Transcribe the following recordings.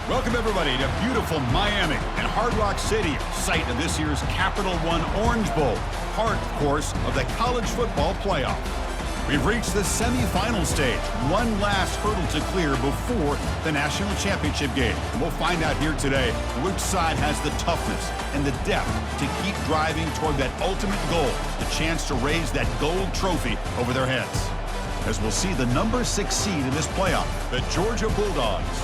Welcome, everybody, to beautiful Miami and Hard Rock Stadium, site of this year's Capital One Orange Bowl, part, of course, of the college football playoff. We've reached the semifinal stage, one last hurdle to clear before the national championship game. And we'll find out here today which side has the toughness and the depth to keep driving toward that ultimate goal, the chance to raise that gold trophy over their heads. As we'll see the number 6 seed in this playoff, the Georgia Bulldogs,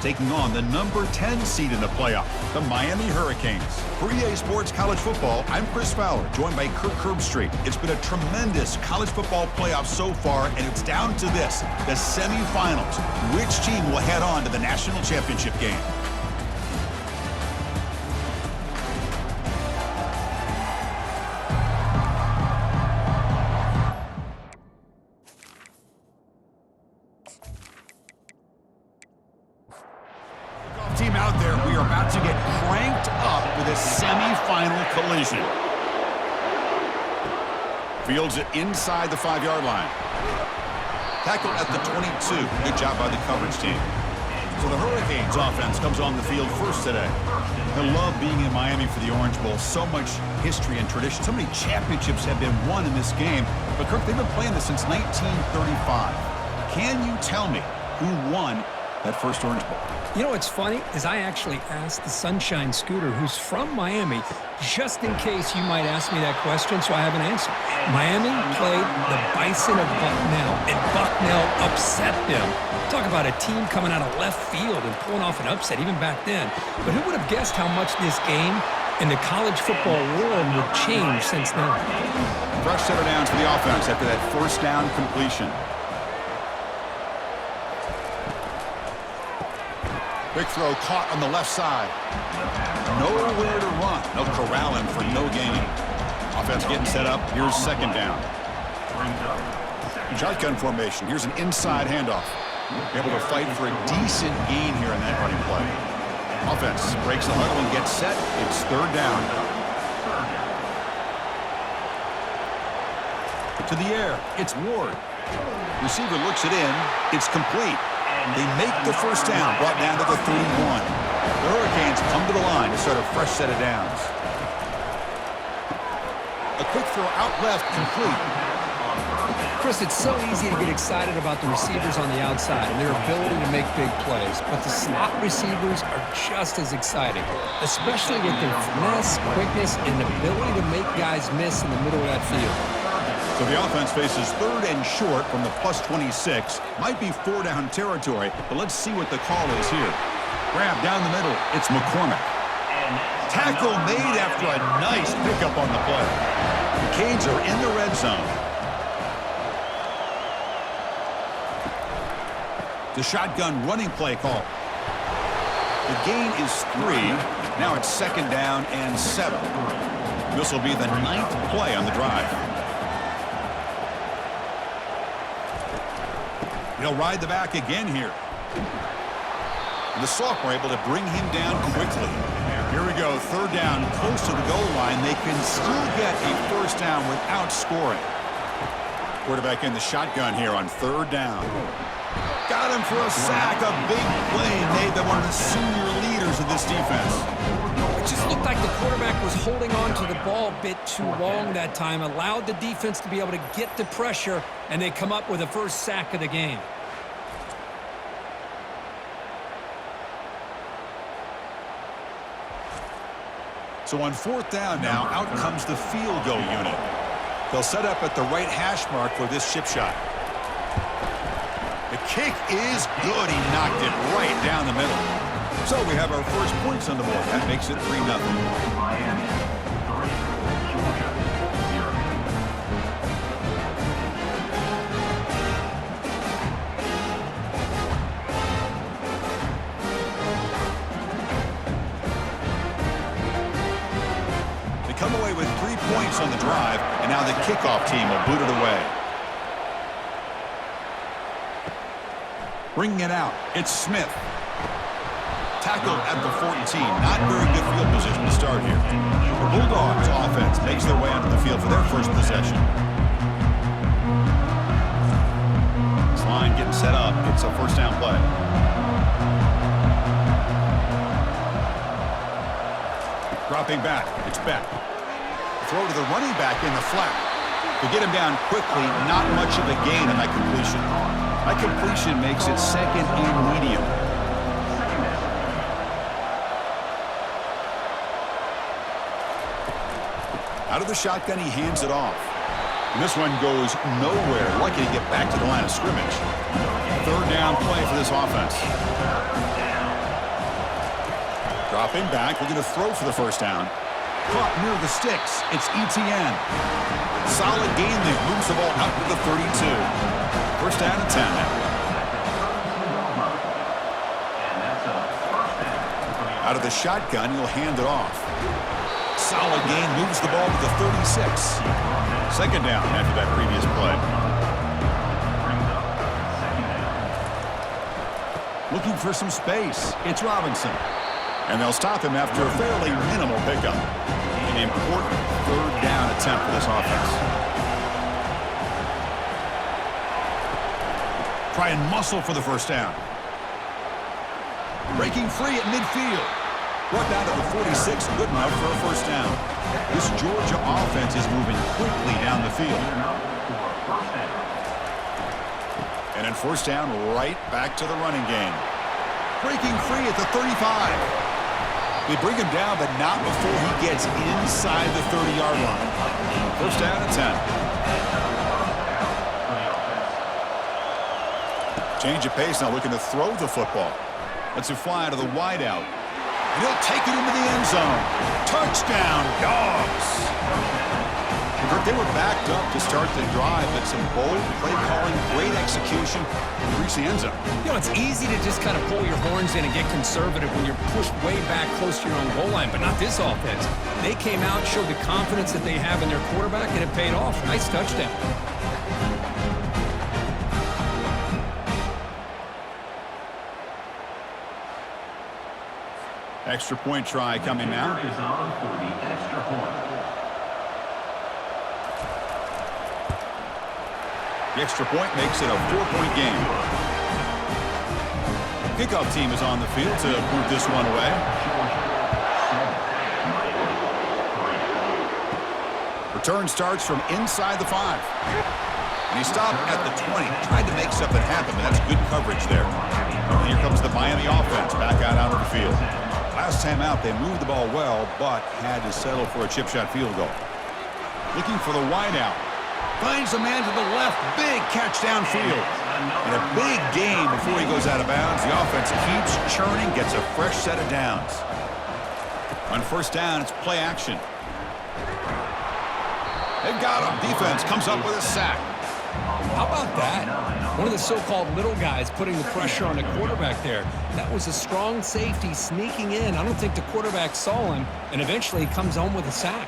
taking on the number 10 seed in the playoff, the Miami Hurricanes. For EA Sports College Football, I'm Chris Fowler, joined by Kirk Herbstreit. It's been a tremendous college football playoff so far, and it's down to this, the semifinals. Which team will head on to the national championship game? Team out there, we are about to get cranked up with a semi-final collision. Fields it inside the 5-yard line. Tackle at the 22. Good job by the coverage team. So the Hurricanes offense comes on the field first today. I love being in Miami for the Orange Bowl. So much history and tradition. So many championships have been won in this game. But Kirk, they've been playing this since 1935. Can you tell me who won that first Orange Bowl? You know what's funny is I actually asked the Sunshine Scooter, who's from Miami, just in case you might ask me that question, so I have an answer. Miami played the Bison of Bucknell, and Bucknell upset them. Talk about a team coming out of left field and pulling off an upset even back then. But who would have guessed how much this game in the college football world would change since then? Fresh set of downs for the offense after that first down completion. Big throw caught on the left side. Nowhere to run. No corralling for no gain. Offense getting set up. Here's second down. Shotgun formation. Here's an inside handoff. Able to fight for a decent gain here in that running play. Offense breaks the huddle and gets set. It's third down. To the air. It's Ward. Receiver looks it in. It's complete. They make the first down, brought down to the 31. The Hurricanes come to the line to start a fresh set of downs. A quick throw out left, complete. Chris, it's so easy to get excited about the receivers on the outside and their ability to make big plays, but the slot receivers are just as exciting, especially with their finesse, quickness, and ability to make guys miss in the middle of that field. So the offense faces third and short from the plus 26. Might be 4-down territory, but let's see what the call is here. Grab down the middle. It's McCormick. Tackle made after a nice pickup on the play. The Canes are in the red zone. The shotgun running play call. The gain is 3. Now it's second down and 7. This will be the 9th play on the drive. He'll ride the back again here. And the sophomore able to bring him down quickly. Here we go, third down, close to the goal line. They can still get a first down without scoring. Quarterback in the shotgun here on third down. Got him for a sack, a big play made by one of the senior leaders of this defense. It just looked like the quarterback was holding on to the ball a bit too long that time, allowed the defense to be able to get the pressure, and they come up with the first sack of the game. So on fourth down now, out comes the field goal unit. They'll set up at the right hash mark for this chip shot. The kick is good. He knocked it right down the middle. So we have our first points on the board. That makes it 3-0. Miami 3, Georgia 0. They come away with 3 points on the drive, and now the kickoff team will boot it away. Bringing it out, it's Smith. Tackled at the 14. Not very good field position to start here. The Bulldogs offense makes their way onto the field for their first possession. This line getting set up. It's a first down play. Dropping back. It's Beck. Throw to the running back in the flat. To get him down quickly, not much of a gain on that completion. That completion makes it second and medium. Out of the shotgun, he hands it off. And this one goes nowhere. Lucky to get back to the line of scrimmage. Third down play for this offense. Dropping back, looking to throw for the first down. Caught near the sticks. It's ETN. Solid gain there. Moves the ball out to the 32. First down and 10 now. Out of the shotgun, he'll hand it off. Solid gain. Moves the ball to the 36. Second down after that previous play. Looking for some space. It's Robinson. And they'll stop him after a fairly minimal pickup. An important third down attempt for this offense. Try and muscle for the first down. Breaking free at midfield. Brought down to the 46, good enough for a first down. This Georgia offense is moving quickly down the field. And then first down, right back to the running game. Breaking free at the 35. They bring him down, but not before he gets inside the 30-yard line. First down and 10. Change of pace now, looking to throw the football. Lets it fly to the wideout. And he'll take it into the end zone. Touchdown, Dogs! They were backed up to start the drive, but some bold play calling, great execution, and reach the end zone. You know, it's easy to just kind of pull your horns in and get conservative when you're pushed way back close to your own goal line, but not this offense. They came out, showed the confidence that they have in their quarterback, and it paid off. Nice touchdown. Extra point try coming now. The extra point makes it a 4-point game. Kickoff team is on the field to move this one away. Return starts from inside the 5. And he stopped at the 20. Tried to make something happen, but that's good coverage there. And here comes the Miami offense back out onto the field. Last time out, they moved the ball well, but had to settle for a chip shot field goal. Looking for the wideout. Finds a man to the left. Big catch downfield. And a big gain before he goes out of bounds. The offense keeps churning, gets a fresh set of downs. On first down, it's play action. They've got him. Defense comes up with a sack. How about that? One of the so-called little guys putting the pressure on the quarterback there. That was a strong safety sneaking in. I don't think the quarterback saw him, and eventually he comes home with a sack.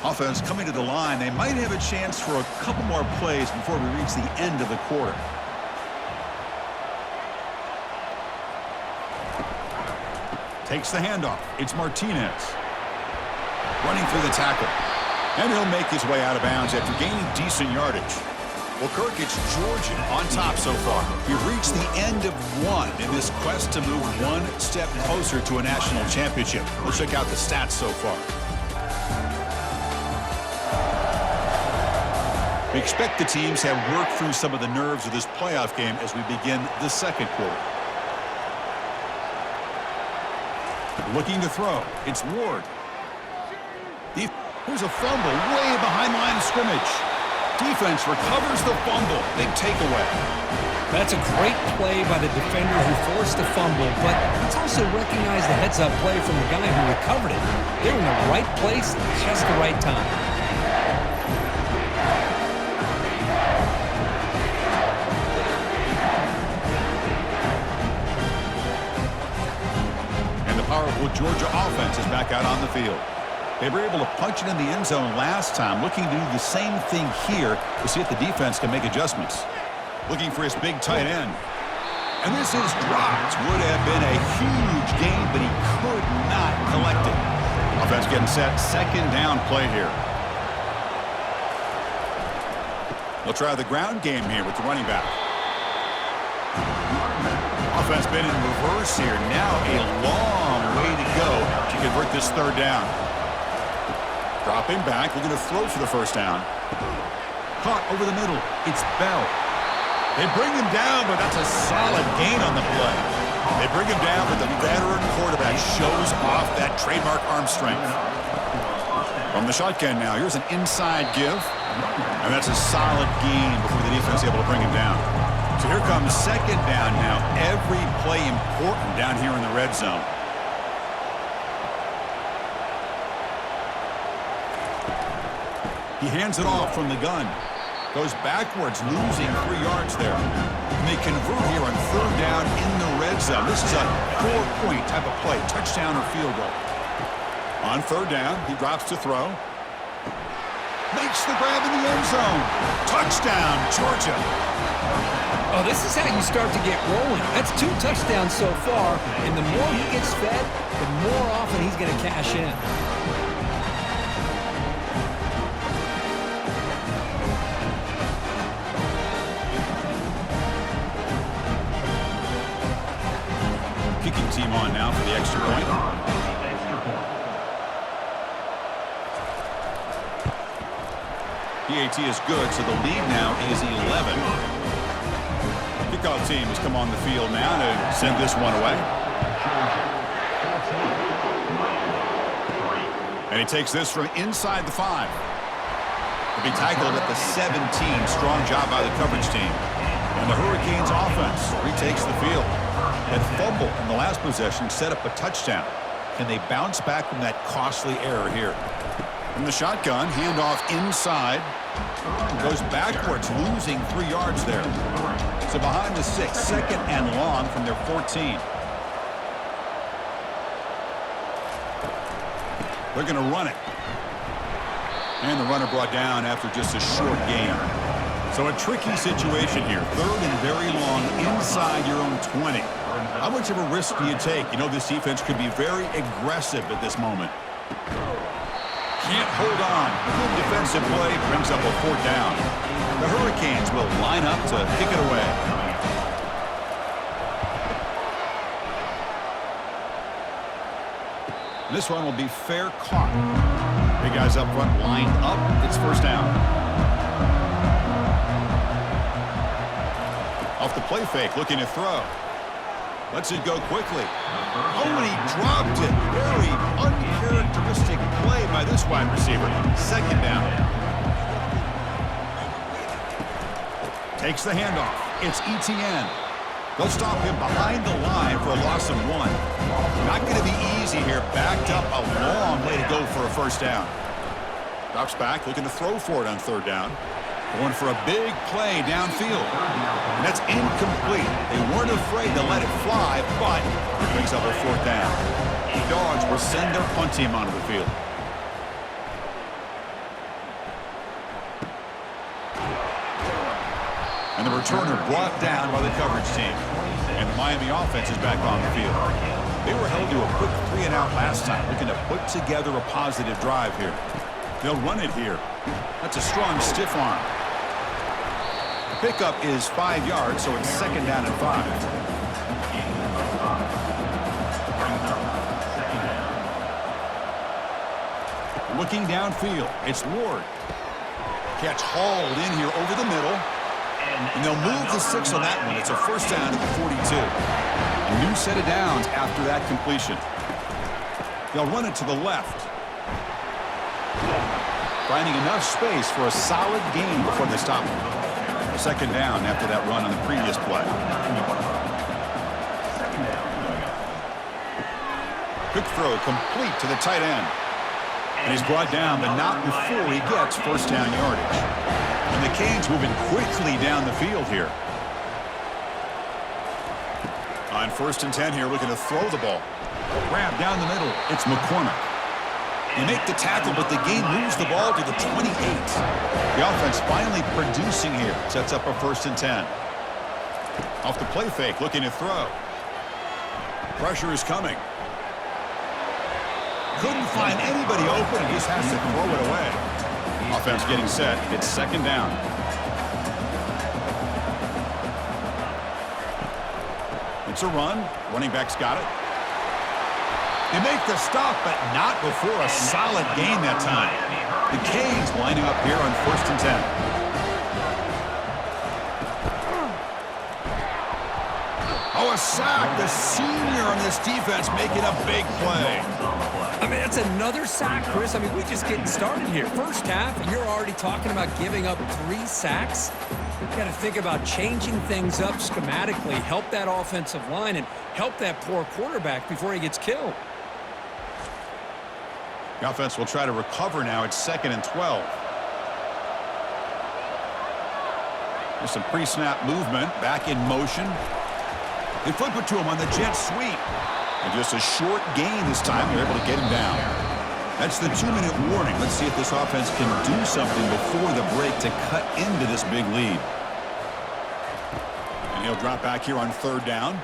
Offense coming to the line. They might have a chance for a couple more plays before we reach the end of the quarter. Takes the handoff. It's Martinez. Running through the tackle. And he'll make his way out of bounds after gaining decent yardage. Well, Kirk, it's Georgia on top so far. We've reached the end of one in this quest to move one step closer to a national championship. Let's check out the stats so far. We expect the teams have worked through some of the nerves of this playoff game as we begin the second quarter. Looking to throw. It's Ward. Here's a fumble way behind the line of scrimmage. Defense recovers the fumble. Big takeaway. That's a great play by the defender who forced the fumble, but let's also recognize the heads-up play from the guy who recovered it. They were in the right place at just the right time. Powerful Georgia offense is back out on the field. They were able to punch it in the end zone last time, looking to do the same thing here to see if the defense can make adjustments. Looking for his big tight end. And this is dropped. Would have been a huge gain, but he could not collect it. Offense getting set. Second down play here. They'll try the ground game here with the running back. Offense been in reverse here. Now a long way to go to convert this third down. Dropping back, looking to throw for the first down. Caught over the middle. It's Bell. They bring him down, but that's a solid gain on the play. They bring him down, but the veteran quarterback shows off that trademark arm strength. From the shotgun now, here's an inside give. And that's a solid gain before the defense is able to bring him down. So here comes second down now. Every play important down here in the red zone. He hands it off from the gun. Goes backwards, losing 3 yards there. And they convert here on third down in the red zone. This is a 4-point type of play, touchdown or field goal. On third down, he drops to throw. Makes the grab in the end zone. Touchdown, Georgia. Oh, this is how you start to get rolling. That's 2 touchdowns so far, and the more he gets fed, the more often he's going to cash in. Kicking team on now for the extra point. PAT is good, so the lead now is 11. Kickoff team has come on the field now to send this one away. And he takes this from inside the 5. He'll be tackled at the 17. Strong job by the coverage team. And the Hurricanes offense retakes the field. That fumble in the last possession set up a touchdown. Can they bounce back from that costly error here? From the shotgun, handoff inside. Goes backwards, losing 3 yards there. So behind the 6, second and long from their 14. They're going to run it. And the runner brought down after just a short gain. So a tricky situation here. Third and very long inside your own 20. How much of a risk do you take? You know this defense could be very aggressive at this moment. Can't hold on. Good defensive play brings up a fourth down. The Hurricanes will line up to kick it away. This one will be fair caught. Big guys up front lined up. It's first down. Off the play fake, looking to throw. Lets it go quickly. Oh, and he dropped it. Very uncharacteristic play by this wide receiver. Second down. Takes the handoff. It's ETN. They'll stop him behind the line for a loss of 1. Not going to be easy here. Backed up a long way to go for a first down. Drops back, looking to throw for it on third down. Going for a big play downfield. And that's incomplete. They weren't afraid to let it fly, but it brings up a fourth down. The Dogs will send their punt team onto the field. And the returner brought down by the coverage team. And the Miami offense is back on the field. They were held to a quick 3-and-out last time, looking to put together a positive drive here. They'll run it here. That's a strong stiff arm. Pickup is 5 yards, so it's second down and 5. Looking downfield, it's Ward. Catch hauled in here over the middle. And they'll move the 6 on that one. It's a first down at the 42. A new set of downs after that completion. They'll run it to the left. Finding enough space for a solid gain before they stop him. Second down after that run on the previous play. Quick throw complete to the tight end. And he's brought down, but not before he gets first down yardage. And the Canes moving quickly down the field here. On first and 10 here, looking to throw the ball. Grab down the middle. It's McCormick. They make the tackle, but the game moves the ball to the 28. The offense finally producing here. Sets up a first and 10. Off the play fake, looking to throw. Pressure is coming. Couldn't find anybody open and just has to throw it away. Offense getting set. It's second down. It's a run. Running back's got it. They make the stop, but not before a solid gain that time. The Canes lining up here on 1st and 10. Oh, a sack. The senior on this defense making a big play. I mean, that's another sack, Chris. I mean, we're just getting started here. First half, and you're already talking about giving up 3 sacks. You've got to think about changing things up schematically, help that offensive line, and help that poor quarterback before he gets killed. The offense will try to recover now. It's 2nd and 12. There's some pre-snap movement. Back in motion. They flip it to him on the jet sweep. And just a short gain this time. They're able to get him down. That's the 2-minute warning. Let's see if this offense can do something before the break to cut into this big lead. And he'll drop back here on 3rd down.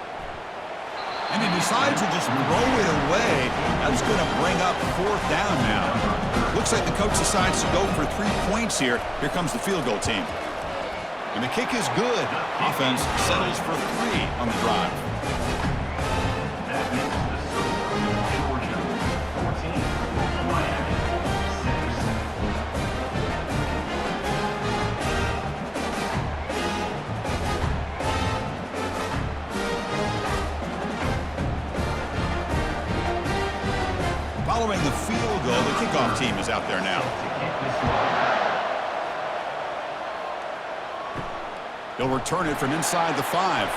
And he decides to just throw it away. That's going to bring up 4th down now. Looks like the coach decides to go for 3 points here. Here comes the field goal team. And the kick is good. Offense settles for 3 on the drive. That makes the score Georgia 14, Miami 6. Following the field goal, the kickoff team is out there now. He'll return it from inside the 5.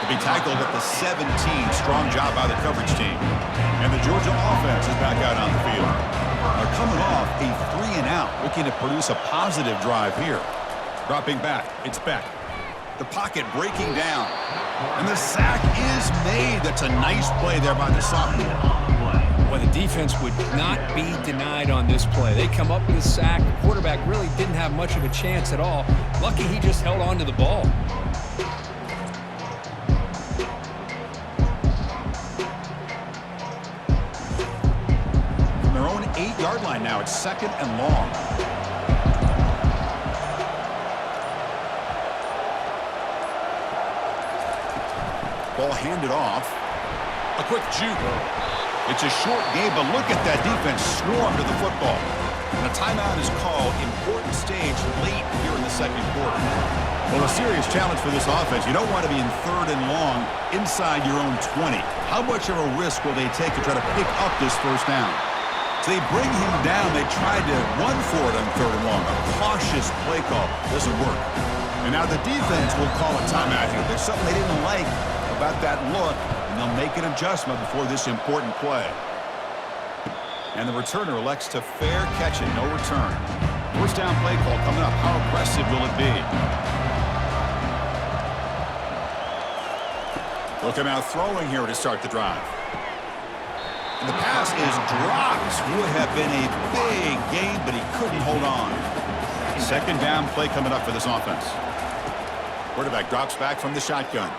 He'll be tackled at the 17. Strong job by the coverage team. And the Georgia offense is back out on the field. They're coming off a 3-and-out, looking to produce a positive drive here. Dropping back, it's Beck. The pocket breaking down. And the sack is made. That's a nice play there by the sophomore. Well, the defense would not be denied on this play. They come up with a sack. The quarterback really didn't have much of a chance at all. Lucky he just held on to the ball. From their own 8-yard line now, it's 2nd and long. Ball handed off. A quick juke. It's a short game, but look at that defense swarm to the football. And a timeout is called. Important stage late here in the 2nd quarter. Well, a serious challenge for this offense. You don't want to be in 3rd and long inside your own 20. How much of a risk will they take to try to pick up this 1st down? So they bring him down. They tried to run for it on 3rd and long. A cautious play call doesn't work. And now the defense will call a timeout here. There's something they didn't like about that look. And they'll make an adjustment before this important play. And the returner elects to fair catch it, no return. 1st down play call coming up. How aggressive will it be? Looking out throwing here to start the drive. And the pass is dropped. Would have been a big gain, but he couldn't hold on. 2nd down play coming up for this offense. Quarterback drops back from the shotgun.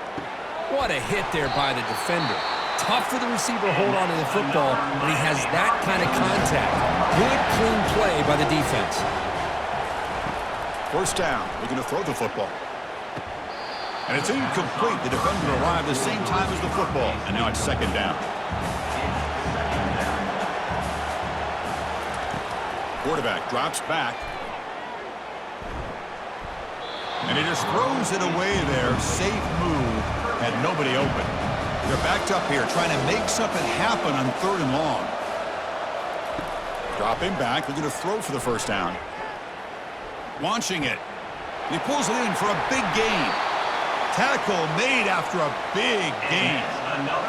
What a hit there by the defender. Tough for the receiver to hold on to the football when he has that kind of contact. Good, clean play by the defense. 1st down. Looking to throw the football. And it's incomplete. The defender arrived the same time as the football. And now it's 2nd down. Quarterback drops back. And he just throws it away there. Safe move. Had nobody open. They're backed up here trying to make something happen on 3rd and long. Dropping back. Looking to throw for the 1st down. Launching it. He pulls it in for a big gain. Tackle made after a big gain.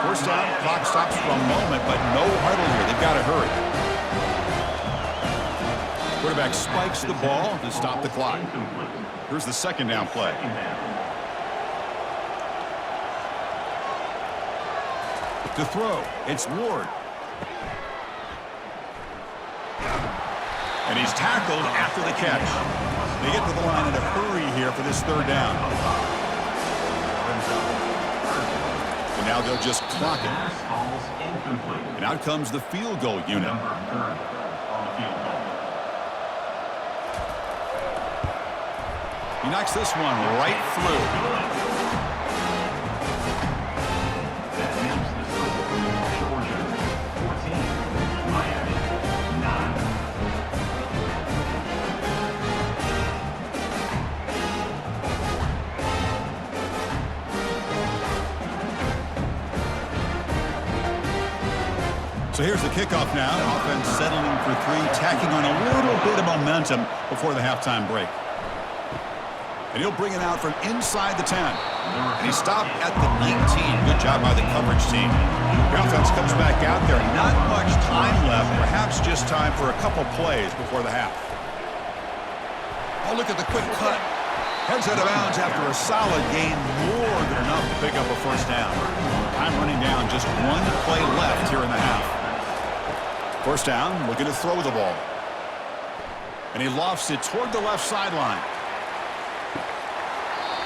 1st down. Clock stops for a moment, but no huddle here. They've got to hurry. Quarterback spikes the ball to stop the clock. Here's the 2nd down play. To throw, it's Ward. And he's tackled after the catch. They get to the line in a hurry here for this 3rd down. And now they'll just clock it. And out comes the field goal unit. He knocks this one right through. kickoff now. Offense settling for 3, tacking on a little bit of momentum before the halftime break. And he'll bring it out from inside the 10. And he stopped at the 19. Good job by the coverage team. The offense comes back out there. Not much time left. Perhaps just time for a couple plays before the half. Oh, look at the quick cut. Heads out of bounds after a solid gain. More than enough to pick up a first down. Time running down. Just one play left here in the half. First down, looking to throw the ball. And he lofts it toward the left sideline.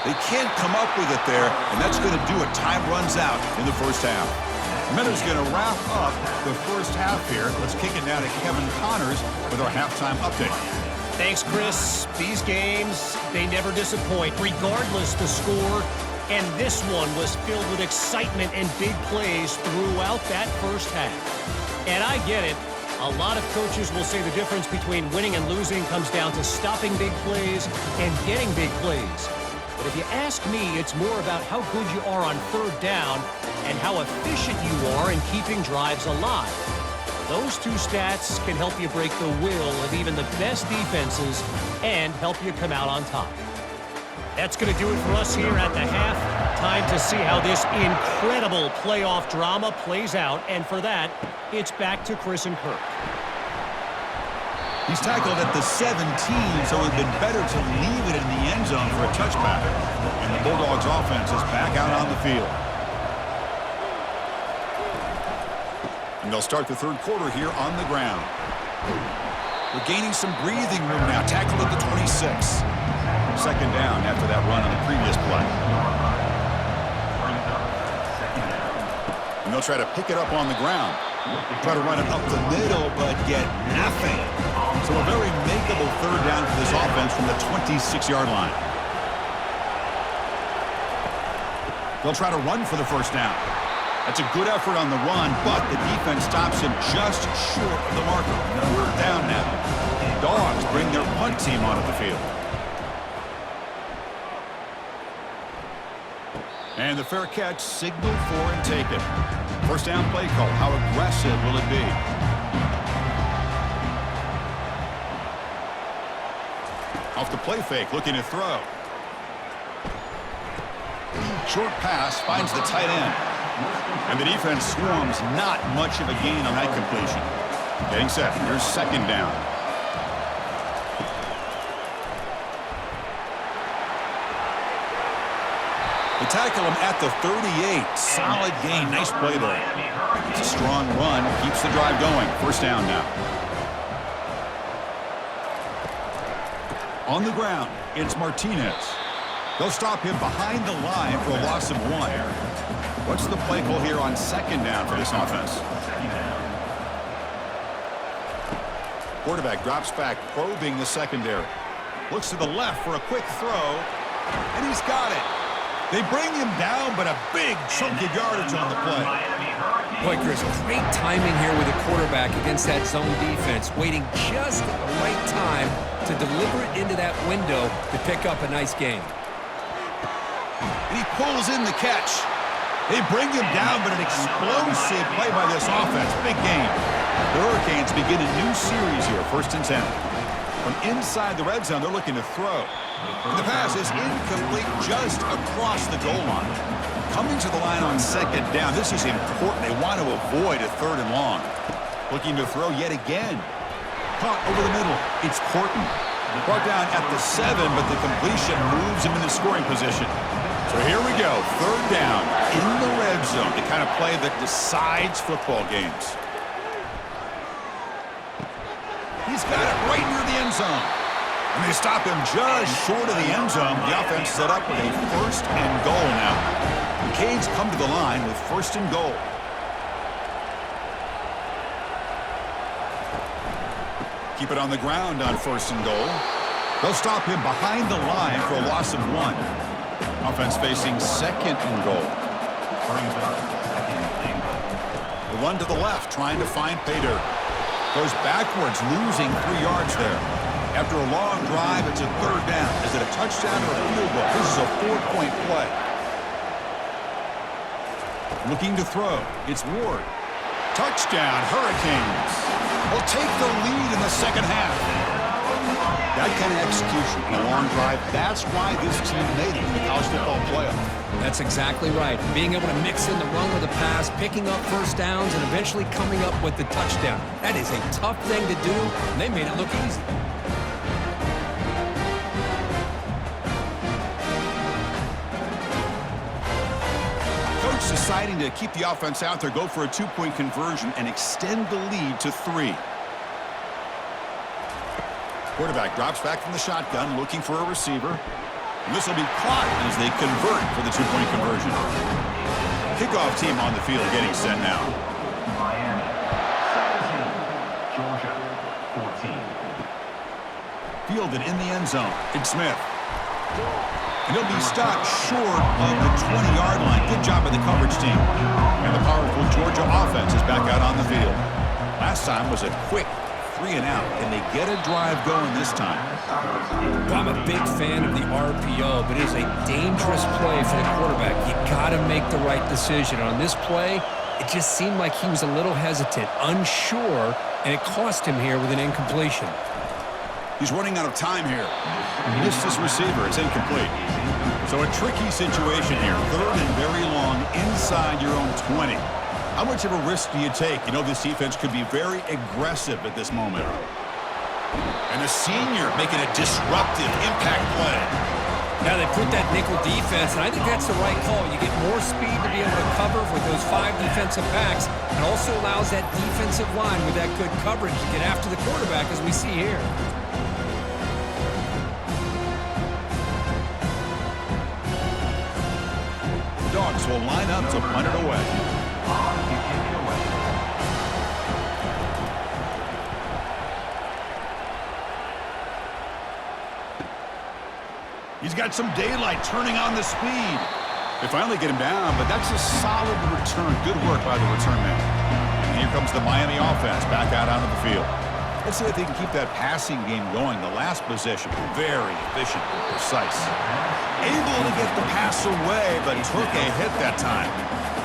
They can't come up with it there, and that's going to do it. Time runs out in the first half. Miller's going to wrap up the first half here. Let's kick it now to Kevin Connors with our halftime update. Thanks, Chris. These games, they never disappoint, regardless the score. And this one was filled with excitement and big plays throughout that first half. And I get it. A lot of coaches will say the difference between winning and losing comes down to stopping big plays and getting big plays. But if you ask me, it's more about how good you are on third down and how efficient you are in keeping drives alive. Those two stats can help you break the will of even the best defenses and help you come out on top. That's going to do it for us here at the half. Time to see how this incredible playoff drama plays out. And for that, it's back to Chris and Kirk. He's tackled at the 17, so it would have been better to leave it in the end zone for a touchback. And the Bulldogs offense is back out on the field. And they'll start the third quarter here on the ground. We're gaining some breathing room now. Tackled at the 26. Second down after that run on the previous play. And they'll try to pick it up on the ground. Try to run it up the middle, but get nothing. So a very makeable third down for this offense from the 26-yard line. They'll try to run for the first down. That's a good effort on the run, but the defense stops him just short of the marker. Third down now. Dogs bring their punt team onto the field. And the fair catch signaled for and taken. First down play call. How aggressive will it be? Off the play fake, looking to throw. Short pass finds the tight end. And the defense swarms. Not much of a gain on that completion. Getting set. Here's second down. They tackle him at the 38. Solid gain. Nice play there. It's a strong run. Keeps the drive going. First down now. On the ground, it's Martinez. They'll stop him behind the line for a loss of 1. What's the play call here on second down for this offense? Quarterback drops back, probing the secondary. Looks to the left for a quick throw, and he's got it. They bring him down, but a big chunk of yardage on the play. Boy, Chris, great timing here with the quarterback against that zone defense, waiting just at the right time to deliver it into that window to pick up a nice gain. And he pulls in the catch. They bring him down, but an explosive play by this offense. Big game. The Hurricanes begin a new series here, 1st and 10. From inside the red zone, they're looking to throw. And the pass is incomplete just across the goal line. Coming to the line on second down. This is important. They want to avoid a 3rd and long. Looking to throw yet again. Caught over the middle. It's Horton. Brought down at the 7, but the completion moves him into scoring position. So here we go. 3rd down in the red zone. The kind of play that decides football games. He's got it right near the end zone. And they stop him just short of the end zone. The offense set up with a 1st and goal now. The Canes come to the line with 1st and goal. Keep it on the ground on 1st and goal. They'll stop him behind the line for a loss of 1. Offense facing 2nd and goal. The run to the left, trying to find Pater. Goes backwards, losing 3 yards there. After a long drive, it's a 3rd down. Is it a touchdown or a field goal? This is a 4-point play. Looking to throw. It's Ward. Touchdown, Hurricanes. Will take the lead in the second half. That kind of execution on a long drive, that's why this team made it in the college football playoff. That's exactly right. Being able to mix in the run with the pass, picking up first downs, and eventually coming up with the touchdown. That is a tough thing to do, and they made it look easy. Coach deciding to keep the offense out there, go for a two-point conversion, and extend the lead to 3. Quarterback drops back from the shotgun, looking for a receiver. This will be caught as they convert for the two-point conversion. Kickoff team on the field getting set now. Miami 17, Georgia 14. Fielded in the end zone. It's Smith. And he'll be stopped short of the 20-yard line. Good job by the coverage team. And the powerful Georgia offense is back out on the field. Last time was a quick 3-and-out. Can they get a drive going this time? Well, I'm a big fan of the RPO, but it is a dangerous play for the quarterback. You got to make the right decision. On this play, it just seemed like he was a little hesitant, unsure, and it cost him here with an incompletion. He's running out of time here. Missed his receiver. It's incomplete. So a tricky situation here. 3rd and very long inside your own 20. How much of a risk do you take? You know this defense could be very aggressive at this moment. And the senior making a disruptive impact play. Now they put that nickel defense, and I think that's the right call. You get more speed to be able to cover with those 5 defensive backs, and also allows that defensive line with that good coverage to get after the quarterback, as we see here. Dogs will line up to punt it away. He's got some daylight, turning on the speed. They finally get him down, but that's a solid return. Good work by the return man. And here comes the Miami offense back out onto the field. Let's see if they can keep that passing game going. The last possession, very efficient and precise. Able to get the pass away, but took a hit that time.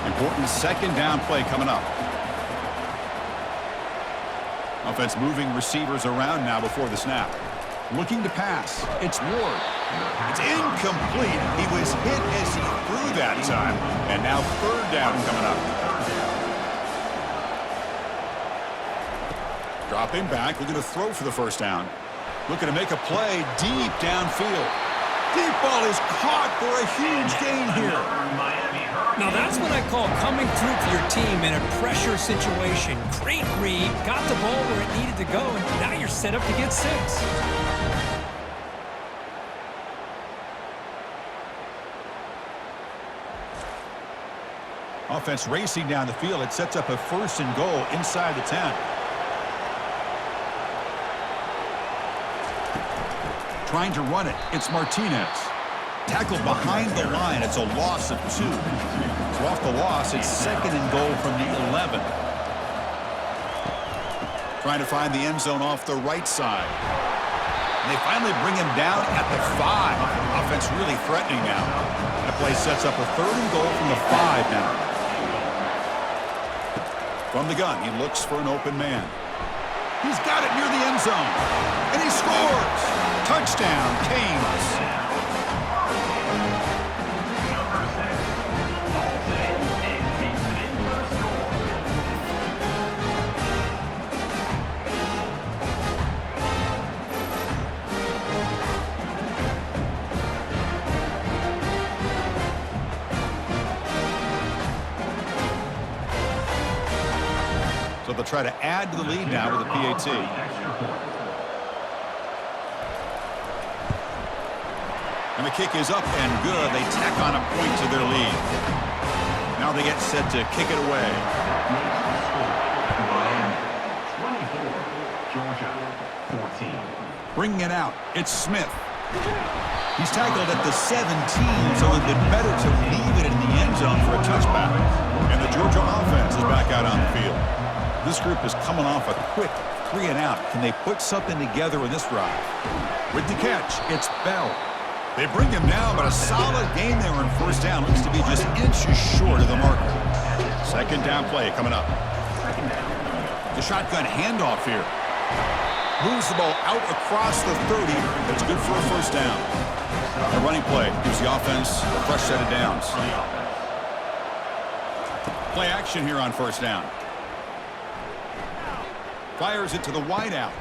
Important second down play coming up. Offense moving receivers around now before the snap. Looking to pass. It's Ward. It's incomplete. He was hit as he threw that time. And now 3rd down coming up. Dropping back, looking to throw for the first down. Looking to make a play deep downfield. Deep ball is caught for a huge gain here. Now that's what I call coming through for your team in a pressure situation. Great read, got the ball where it needed to go, and now you're set up to get 6. Offense racing down the field. It sets up a 1st and goal inside the 10. Trying to run it. It's Martinez. Tackled behind the line. It's a loss of 2. So off the loss, it's 2nd and goal from the 11. Trying to find the end zone off the right side. And they finally bring him down at the 5. Offense really threatening now. That play sets up a 3rd and goal from the 5 now. From the gun, he looks for an open man. He's got it near the end zone. And he scores! Touchdown, Canes. So they'll try to add to the lead now with a PAT. And the kick is up and good. They tack on a point to their lead. Now they get set to kick it away. 24, Georgia 14. Bringing it out, it's Smith. He's tackled at the 17, so it'd been better to leave it in the end zone for a touchback. And the Georgia offense is back out on the field. This group is coming off a quick 3-and-out. Can they put something together in this drive? With the catch, it's Bell. They bring him down, but a solid gain there on 1st down. Looks to be just inches short of the marker. 2nd down play coming up. The shotgun handoff here. Moves the ball out across the 30. That's good for a first down. A running play gives the offense a fresh set of downs. Play action here on first down. Fires it to the wideout.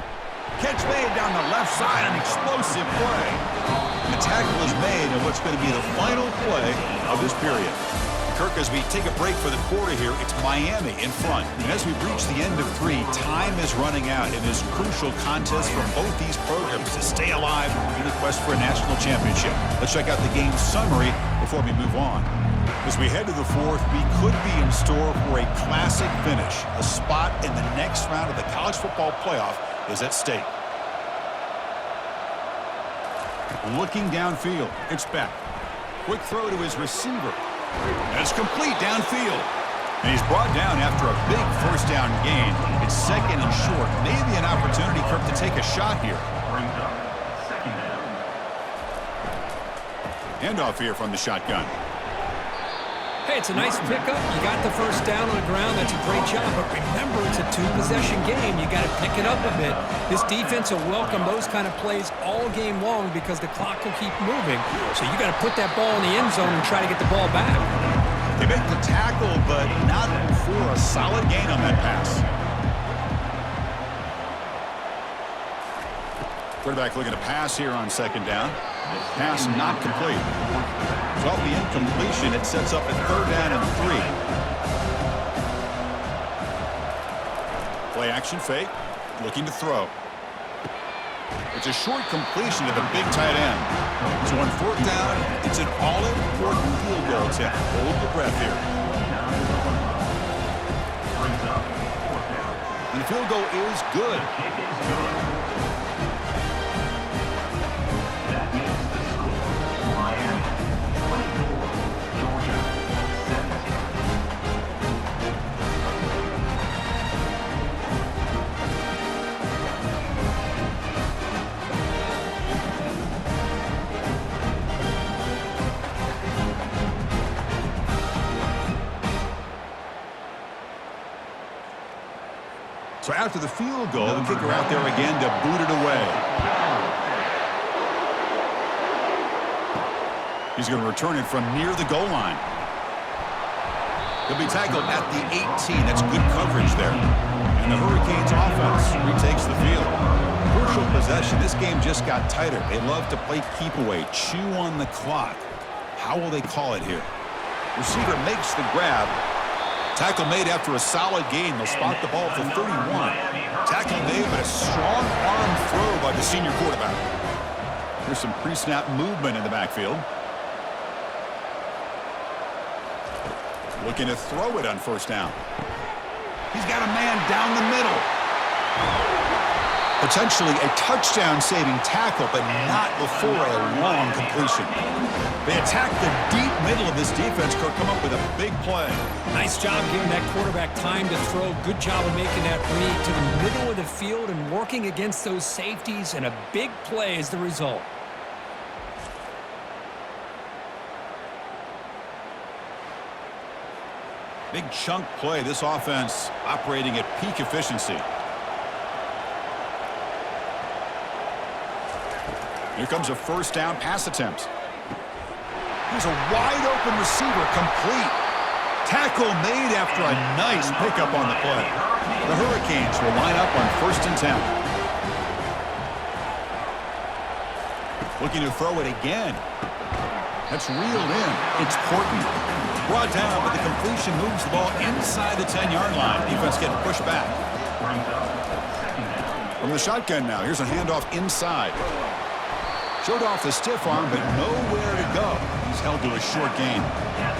Catch made down the left side. An explosive play. The tackle is made on what's going to be the final play of this period. Kirk, as we take a break for the quarter here, it's Miami in front. And as we reach the end of 3, time is running out in this crucial contest for both these programs to stay alive in the quest for a national championship. Let's check out the game summary before we move on. As we head to the 4th, we could be in store for a classic finish. A spot in the next round of the college football playoff is at stake. Looking downfield, it's Beck. Quick throw to his receiver. And it's complete downfield. And he's brought down after a big first down gain. It's second and short. Maybe an opportunity, Kirk, to take a shot here. Brings up second down. Handoff here from the shotgun. Hey, it's a nice pickup. You got the first down on the ground. That's a great job. But remember, it's a 2-possession game. You got to pick it up a bit. This defense will welcome those kind of plays all game long because the clock will keep moving. So you got to put that ball in the end zone and try to get the ball back. They make the tackle, but not for a solid gain on that pass. Quarterback looking to pass here on second down. Pass not complete. So off the incompletion, it sets up a third down and 3. Play action fake. Looking to throw. It's a short completion to the big tight end. So on fourth down, it's an all-important field goal attempt. Hold your breath here. Brings up fourth down. And the field goal is good. Kick is good. That makes the score Miami 24, Georgia 17. So after the field goal, the kicker out there again to boot it away. He's going to return it from near the goal line. He'll be tackled at the 18. That's good coverage there. And the Hurricanes offense retakes the field. Crucial possession. This game just got tighter. They love to play keep away, chew on the clock. How will they call it here? Receiver makes the grab. Tackle made after a solid gain. They'll spot the ball for 31. Tackle made, but a strong arm throw by the senior quarterback. There's some pre-snap movement in the backfield. Looking to throw it on first down. He's got a man down the middle. Potentially a touchdown-saving tackle, but not before a long completion. They attack the deep middle of this defense. Kirk come up with a big play. Nice job giving that quarterback time to throw. Good job of making that read to the middle of the field and working against those safeties, and a big play is the result. Big chunk play. This offense operating at peak efficiency. Here comes a first down pass attempt. Here's a wide open receiver, complete. Tackle made after a nice pickup on the play. The Hurricanes will line up on 1st and 10. Looking to throw it again. That's reeled in. It's Horton. Brought down, but the completion moves the ball inside the 10-yard line. Defense getting pushed back. From the shotgun now, here's a handoff inside. Showed off the stiff arm, but nowhere to go. He's held to a short gain.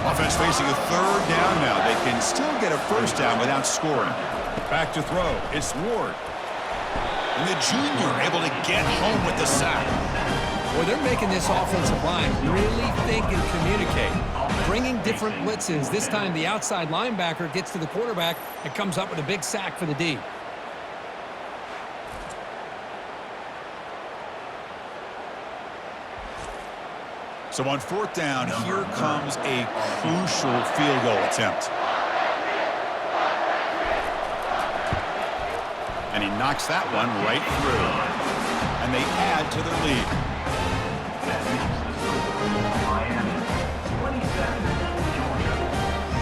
Offense facing a third down now. They can still get a first down without scoring. Back to throw. It's Ward. And the junior able to get home with the sack. Well, they're making this offensive line really think and communicate. Bringing different blitzes. This time the outside linebacker gets to the quarterback and comes up with a big sack for the D. So on 4th down, here comes a crucial field goal attempt. And he knocks that one right through. And they add to their lead. That makes the score Miami 27, Georgia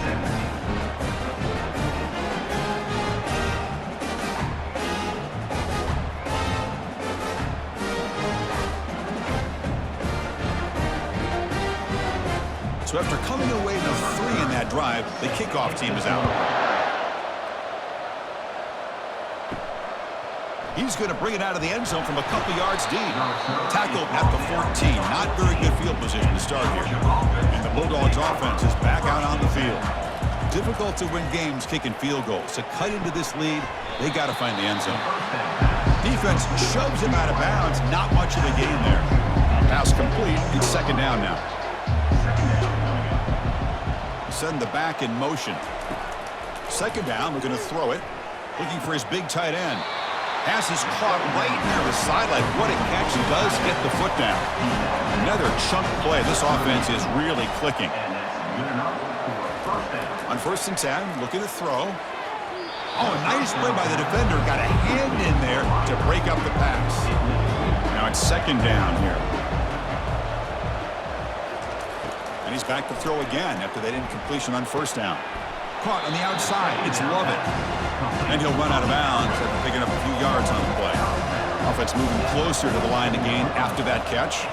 17. So after coming away with 3 in that drive, the kickoff team is out. He's going to bring it out of the end zone from a couple yards deep. Tackled at the 14. Not very good field position to start here. And the Bulldogs offense is back out on the field. Difficult to win games kicking field goals. To cut into this lead, they got to find the end zone. Defense shoves him out of bounds. Not much of a gain there. Pass complete. It's second down now. Send the back in motion. Second down, we're going to throw it. Looking for his big tight end. Pass is caught right near the sideline. What a catch. He does get the foot down. Another chunk play. This offense is really clicking. On 1st and 10, looking to throw. Oh, a nice play by the defender. Got a hand in there to break up the pass. Now it's second down here. And he's back to throw again after that incompletion on 1st down. Caught on the outside. It's Lovett. And he'll run out of bounds after picking up a few yards on the play. Offense moving closer to the line to gain after that catch.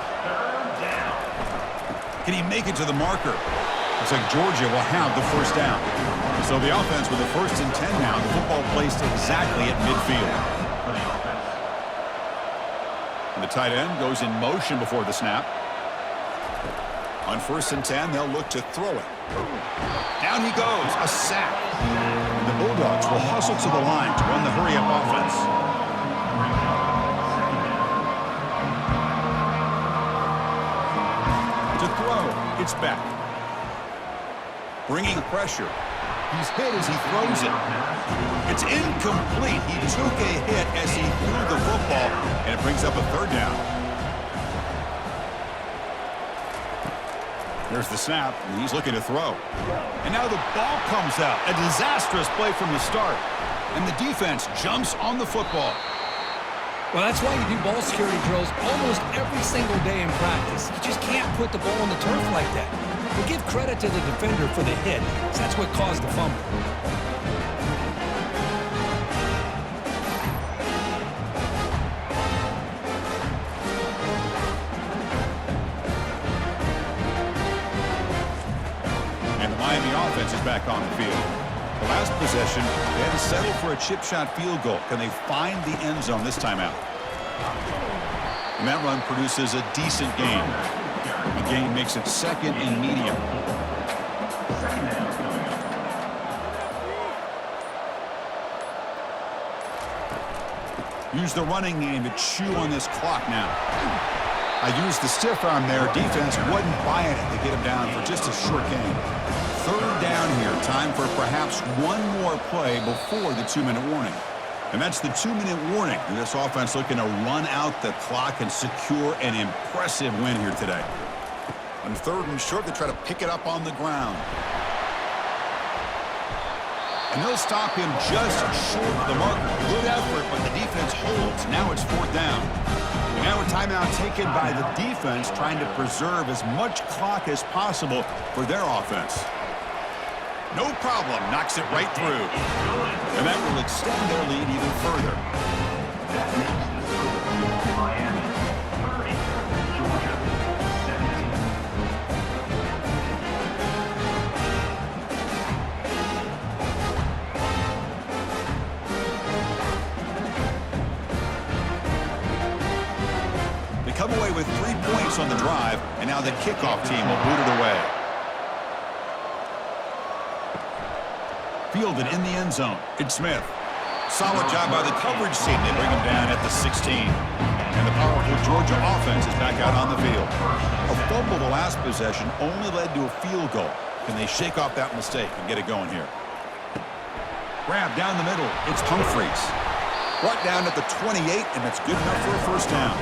Can he make it to the marker? Looks like Georgia will have the 1st down. So the offense with the 1st and 10 now. The football placed exactly at midfield. And the tight end goes in motion before the snap. On 1st and 10, they'll look to throw it. Down he goes, a sack. And the Bulldogs will hustle to the line to run the hurry-up offense. To throw, it's back. Bringing pressure. He's hit as he throws it. It's incomplete. He took a hit as he threw the football, and it brings up a 3rd down. There's the snap, and he's looking to throw. And now the ball comes out. A disastrous play from the start. And the defense jumps on the football. Well, that's why you do ball security drills almost every single day in practice. You just can't put the ball on the turf like that. But give credit to the defender for the hit, because that's what caused the fumble. Offense is back on the field. The last possession, they had to settle for a chip shot field goal. Can they find the end zone this time out? And that run produces a decent gain. The gain makes it 2nd and medium. Use the running game to chew on this clock now. I used the stiff arm there. Defense wasn't buying it to get him down for just a short gain. 3rd down here. Time for perhaps one more play before the 2-minute warning. And that's the 2-minute warning. And this offense looking to run out the clock and secure an impressive win here today. On 3rd and short, they try to pick it up on the ground. And they'll stop him just short of the marker. Good effort, but the defense holds. Now it's 4th down. And now a timeout taken by the defense, trying to preserve as much clock as possible for their offense. No problem. Knocks it right through. And that will extend their lead even further. That makes the score Miami 30, Georgia 17. They come away with 3 points on the drive, and now the kickoff team will boot it away. Fielded in the end zone. It's Smith. Solid job by the coverage team. They bring him down at the 16. And the powerful Georgia offense is back out on the field. A fumble the last possession only led to a field goal. Can they shake off that mistake and get it going here? Grab down the middle. It's Humphreys. Brought down at the 28, and that's good enough for a 1st down.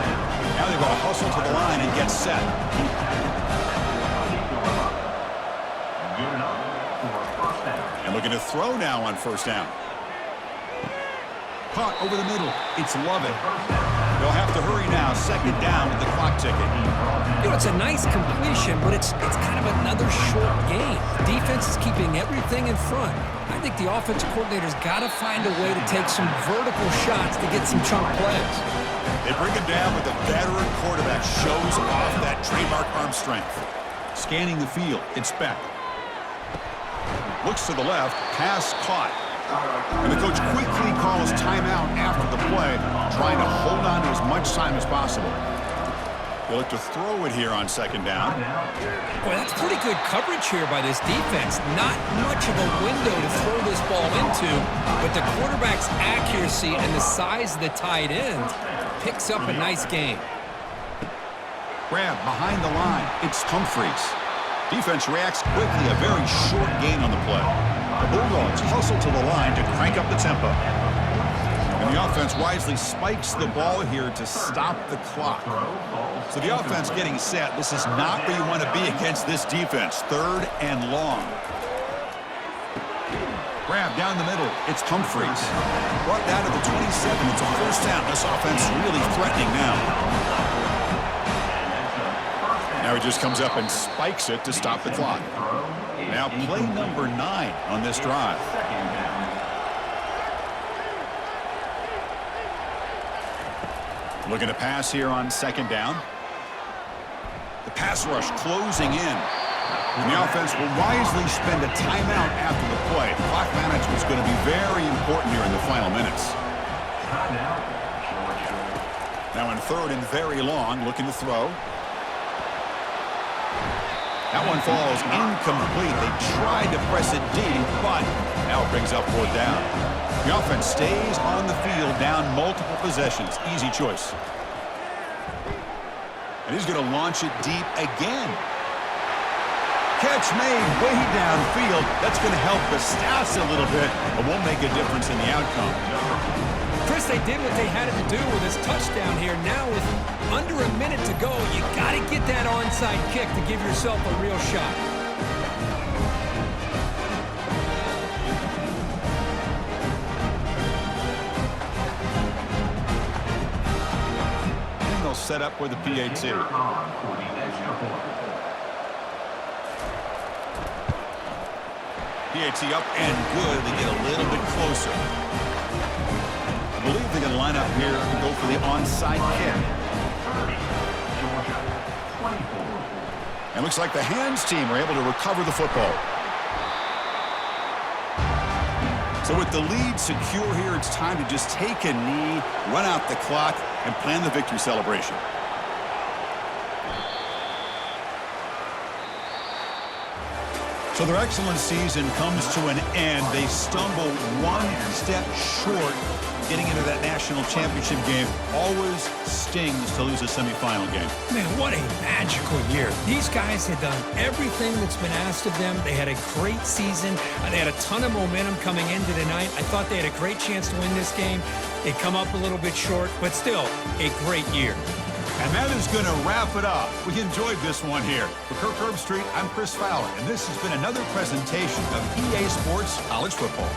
Now they've got to hustle to the line and get set. Good enough for a 1st down. And looking to throw now on 1st down. Caught over the middle. It's Lovett. They'll have to hurry now. Second down with the clock ticking. You know, it's a nice completion, but it's kind of another short game. The defense is keeping everything in front. I think the offensive coordinator's got to find a way to take some vertical shots to get some chunk plays. They bring him down with a veteran quarterback. Shows off that trademark arm strength. Scanning the field. It's Beck. Looks to the left. Pass caught. And the coach quickly calls timeout after the play, trying to hold on to as much time as possible. They'll look to throw it here on second down. Boy, that's pretty good coverage here by this defense. Not much of a window to throw this ball into, but the quarterback's accuracy and the size of the tight end picks up a nice game. Grab behind the line. It's Humphreys. Defense reacts quickly. A very short gain on the play. The Bulldogs hustle to the line to crank up the tempo. And the offense wisely spikes the ball here to stop the clock. So the offense getting set. This is not where you want to be against this defense. Third and long. Grab down the middle. It's Humphreys. Brought down to the 27. It's a first down. This offense really threatening now. Now he just comes up and spikes it to stop the clock. Now play number 9 on this drive. Looking to pass here on second down. The pass rush closing in. And the offense will wisely spend a timeout after the play. Clock management is going to be very important here in the final minutes. Now in third and very long, looking to throw. That one falls incomplete. They tried to press it deep, but now it brings up fourth down. The offense stays on the field, down multiple possessions. Easy choice. And he's going to launch it deep again. Catch made way downfield. That's going to help the stats a little bit, but won't make a difference in the outcome. Chris, they did what they had to do with this touchdown here. Now with under a minute to go, you got to get that onside kick to give yourself a real shot. And they'll set up with the PAT. PAT up and good. They get a little bit closer. I believe they're going to line up here and go for the onside kick. And looks like the hands team are able to recover the football. So with the lead secure here, it's time to just take a knee, run out the clock, and plan the victory celebration. So their excellent season comes to an end. They stumble one step short getting into that national championship game. Always stings to lose a semifinal game. Man, what a magical year. These guys had done everything that's been asked of them. They had a great season. They had a ton of momentum coming into tonight. I thought they had a great chance to win this game. They come up a little bit short, but still a great year. And that is going to wrap it up. We enjoyed this one here. For Kirk Herbstreit, I'm Chris Fowler, and this has been another presentation of EA Sports College Football.